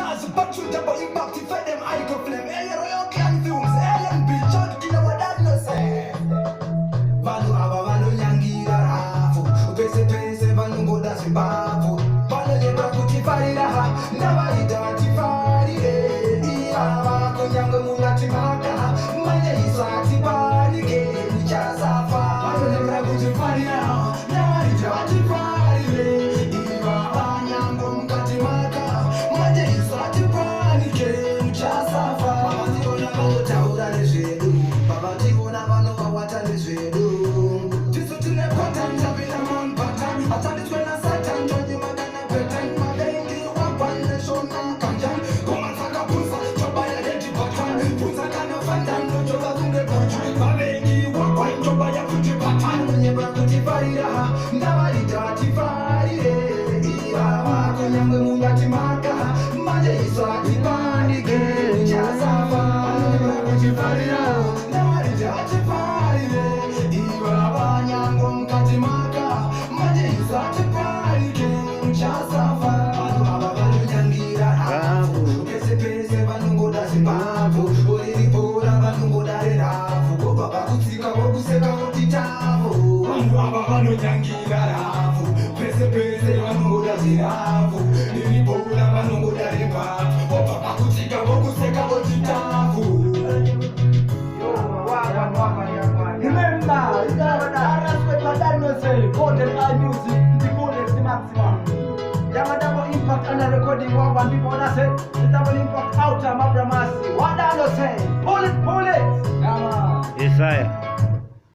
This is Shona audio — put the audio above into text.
Nas, but you jump impact to fight them I go flame. Hey, royal clan films, Ellen B, Chuck, you know what that no say. Vanu aba vanu nyangira rafu, pese pese vanu ngoda simbavu. Vanu lebra kutifari raha, never identify it. Iya kunyanga munga timaka, manje isati bani ke uchasafa. Vanu lebra kutifari raha, never identify it. Iya kunyanga munga timaka, manje isati bani ke uchasafa. Baba tikona vanu taura lezedu, baba tikona vanu wawata lezedu. Nyangira rafu, pese pese vanungoda zirafu, nilipoula vanungoda repafu, wapapa kutika vokuseka votitafu. Remember, you gotta respect my dad, no say, go to our music.